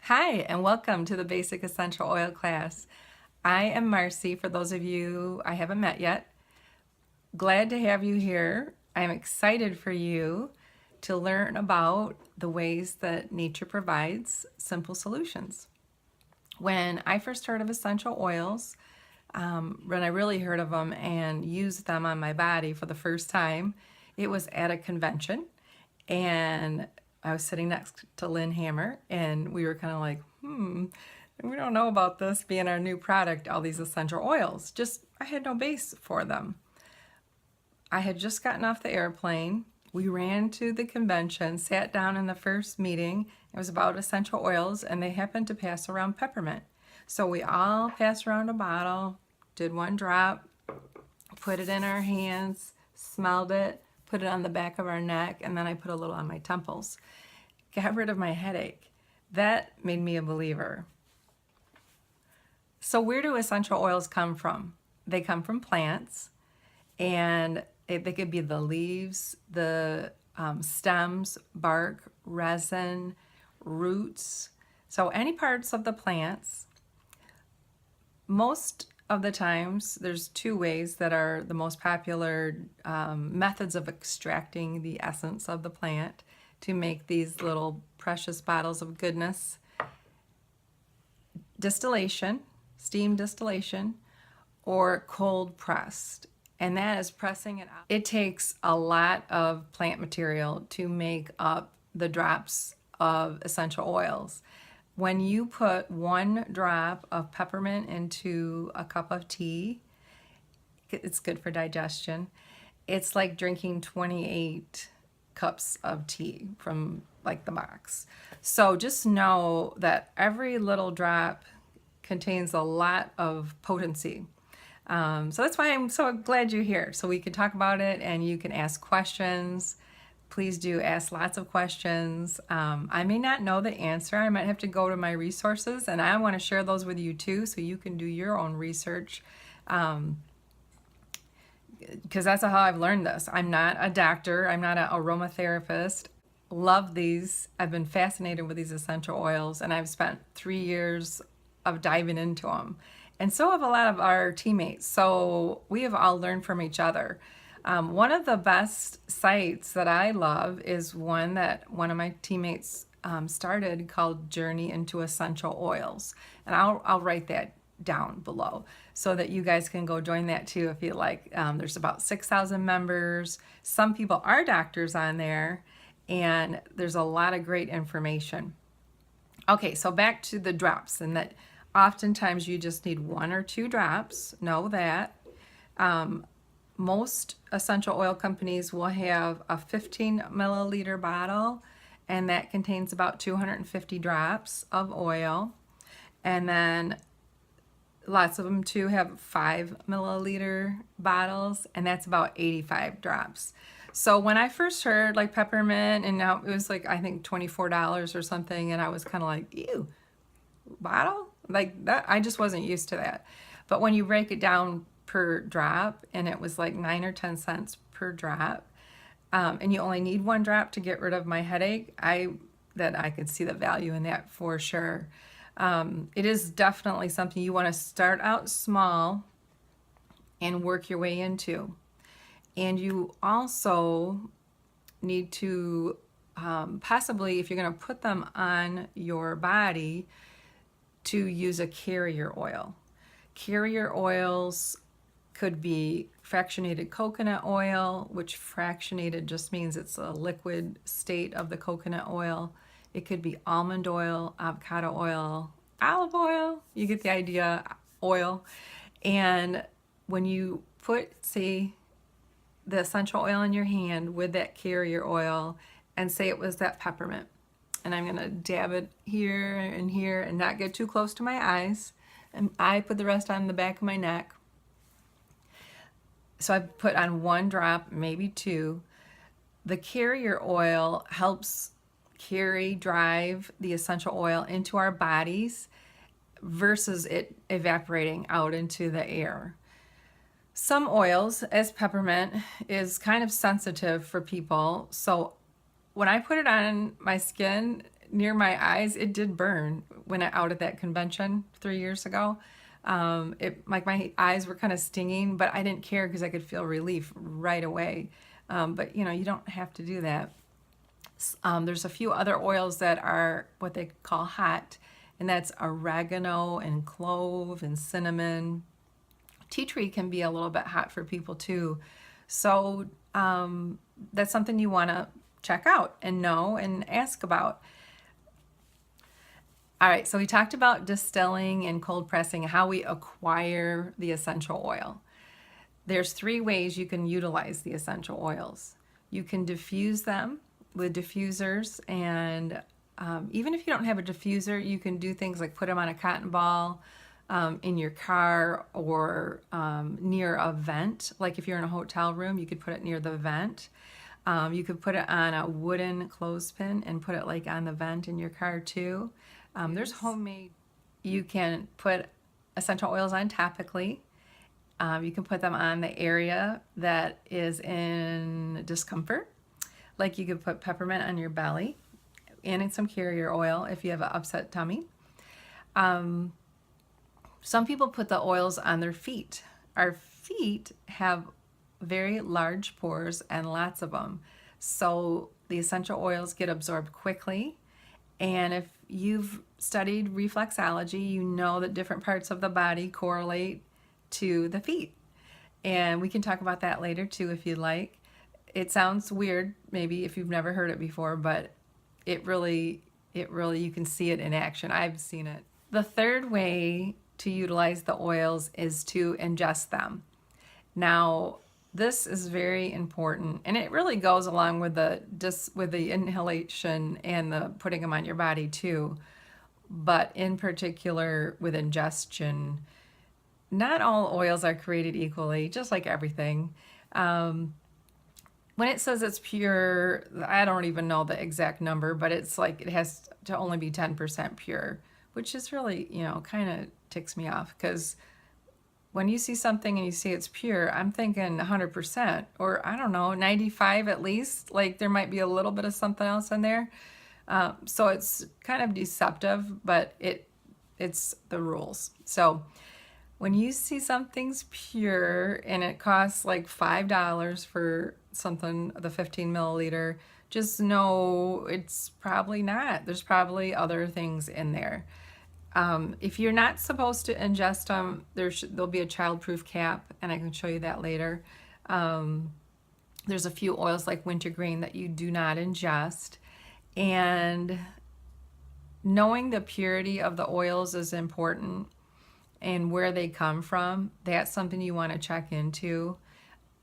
Hi, and welcome to the Basic Essential Oil class. I am Marcy, for those of you I haven't met yet. Glad to have you here. I'm excited for you to learn about the ways that nature provides simple solutions. When I first heard of essential oils, when I really heard of them and used them on my body for the first time, it was at a convention, and I was sitting next to Lynn Hammer, and we were kind of like, we don't know about this being our new product, all these essential oils. Just, I had no base for them. I had just gotten off the airplane. We ran to the convention, sat down in the first meeting. It was about essential oils, and they happened to pass around peppermint. So we all passed around a bottle, did one drop, put it in our hands, smelled it, put it on the back of our neck, and then I put a little on my temples. Got rid of my headache. That made me a believer. So where do essential oils come from? They come from plants, and they could be the leaves, the stems, bark, resin, roots. So any parts of the plants. Most of the times, there's two ways that are the most popular methods of extracting the essence of the plant to make these little precious bottles of goodness. Distillation, steam distillation, or cold pressed. And that is pressing it out. It takes a lot of plant material to make up the drops of essential oils. When you put one drop of peppermint into a cup of tea, it's good for digestion. It's like drinking 28 cups of tea from like the box. So just know that every little drop contains a lot of potency. So that's why I'm so glad you're here, so we can talk about it and you can ask questions. Please do ask lots of questions. I may not know the answer. I might have to go to my resources, and I want to share those with you too, so you can do your own research. Because that's how I've learned this. I'm not a doctor. I'm not an aromatherapist. Love these. I've been fascinated with these essential oils, and I've spent 3 years of diving into them. And so have a lot of our teammates. So we have all learned from each other. One of the best sites that I love is one that one of my teammates started, called Journey into Essential Oils. And I'll write that down below so that you guys can go join that too if you like. There's about 6,000 members. Some people are doctors on there, and there's a lot of great information. Okay, so back to the drops, and that oftentimes you just need one or two drops. Know that. Most essential oil companies will have a 15 milliliter bottle, and that contains about 250 drops of oil. And then lots of them too have 5 milliliter bottles, and that's about 85 drops. So when I first heard like peppermint, and now it was like, I think $24 or something, and I was kind of like, ew, bottle? Like that, I just wasn't used to that. But when you break it down per drop, and it was like 9 or 10 cents per drop, and you only need one drop to get rid of my headache, I could see the value in that for sure. It is definitely something you want to start out small and work your way into. And you also need to possibly, if you're going to put them on your body, to use a carrier oil. Carrier oils could be fractionated coconut oil, which fractionated just means it's a liquid state of the coconut oil. It could be almond oil, avocado oil, olive oil, you get the idea, oil. And when you put, say, the essential oil in your hand with that carrier oil, and say it was that peppermint, and I'm gonna dab it here and not get too close to my eyes, and I put the rest on the back of my neck. So I put on one drop, maybe two. The carrier oil helps drive the essential oil into our bodies versus it evaporating out into the air. Some oils, as peppermint, is kind of sensitive for people. So when I put it on my skin, near my eyes, it did burn when I out at that convention 3 years ago. It like my eyes were kind of stinging, but I didn't care because I could feel relief right away. But you know, you don't have to do that. There's a few other oils that are what they call hot, and that's oregano and clove and cinnamon. Tea tree can be a little bit hot for people too. So that's something you want to check out and know and ask about. All right, so we talked about distilling and cold pressing, how we acquire the essential oil. There's 3 ways you can utilize the essential oils. You can diffuse them with diffusers, and even if you don't have a diffuser, you can do things like put them on a cotton ball in your car or near a vent. Like if you're in a hotel room, you could put it near the vent. You could put it on a wooden clothespin and put it like on the vent in your car too. There's homemade. You can put essential oils on topically. You can put them on the area that is in discomfort. Like you could put peppermint on your belly and some carrier oil if you have an upset tummy. Some people put the oils on their feet. Our feet have very large pores and lots of them. So the essential oils get absorbed quickly. And if you've studied reflexology, you know that different parts of the body correlate to the feet. And we can talk about that later too if you'd like. It sounds weird maybe if you've never heard it before, but it really you can see it in action. I've seen it. The third way to utilize the oils is to ingest them. Now, this is very important, and it really goes along with the inhalation and the putting them on your body too. But in particular with ingestion, not all oils are created equally, just like everything. When it says it's pure, I don't even know the exact number, but it's like it has to only be 10% pure, which is really, kind of ticks me off, because when you see something and you see it's pure, I'm thinking 100%, or I don't know, 95 at least. Like there might be a little bit of something else in there. So it's kind of deceptive, but it's the rules. So when you see something's pure and it costs like $5 for something, the 15 milliliter, just know it's probably not. There's probably other things in there. If you're not supposed to ingest them, there'll be a childproof cap, and I can show you that later. There's a few oils like wintergreen that you do not ingest. And knowing the purity of the oils is important, and where they come from. That's something you want to check into.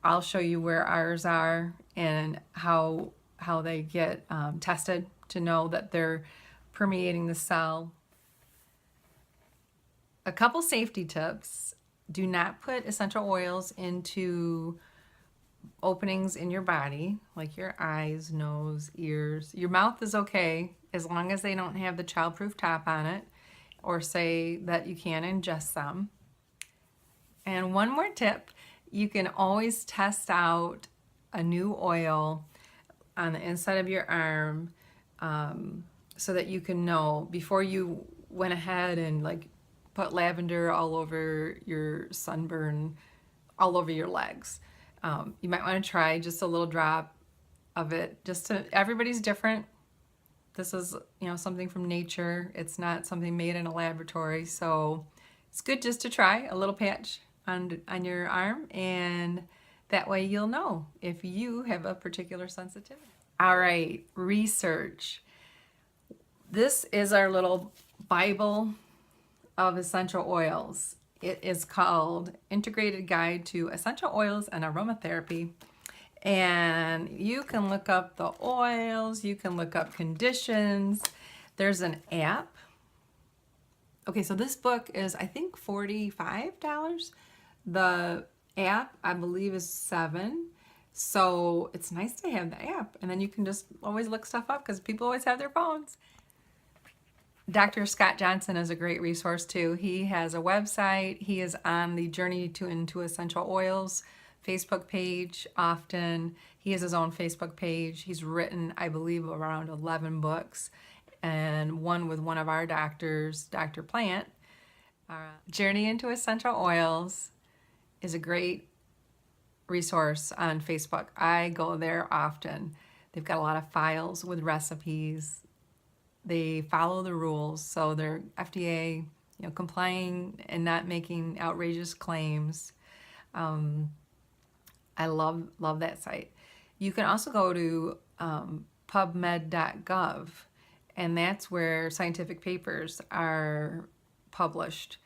I'll show you where ours are and how they get tested to know that they're permeating the cell. A couple safety tips. Do not put essential oils into openings in your body, like your eyes, nose, ears. Your mouth is okay as long as they don't have the childproof top on it, or say that you can't ingest them. And one more tip, you can always test out a new oil on the inside of your arm so that you can know before you went ahead and like put lavender all over your sunburn, all over your legs. You might want to try just a little drop of it, everybody's different. This is, something from nature. It's not something made in a laboratory. So it's good just to try a little patch on your arm, and that way you'll know if you have a particular sensitivity. All right, research. This is our little Bible of essential oils. It is called Integrated Guide to Essential Oils and Aromatherapy. And you can look up the oils, you can look up conditions. There's an app. Okay, so this book is, I think, $45. The app, I believe, is $7. So it's nice to have the app, and then you can just always look stuff up because people always have their phones. Dr. Scott Johnson is a great resource too. He has a website. He is on the Journey into Essential Oils Facebook page often. He has his own Facebook page. He's written, I believe, around 11 books. and one with one of our doctors, Dr. Plant. Journey into Essential Oils is a great resource on Facebook. I go there often. They've got a lot of files with recipes. They follow the rules, so they're FDA, complying and not making outrageous claims. I love that site. You can also go to PubMed.gov, and that's where scientific papers are published.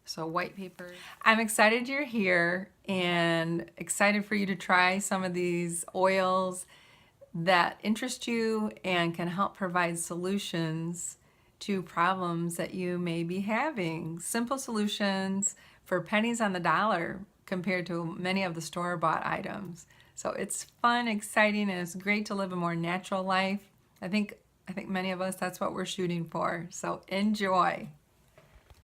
So white papers. I'm excited you're here and excited for you to try some of these oils that interest you and can help provide solutions to problems that you may be having. Simple solutions for pennies on the dollar compared to many of the store-bought items. So it's fun, exciting, and it's great to live a more natural life. I think many of us, that's what we're shooting for. So enjoy.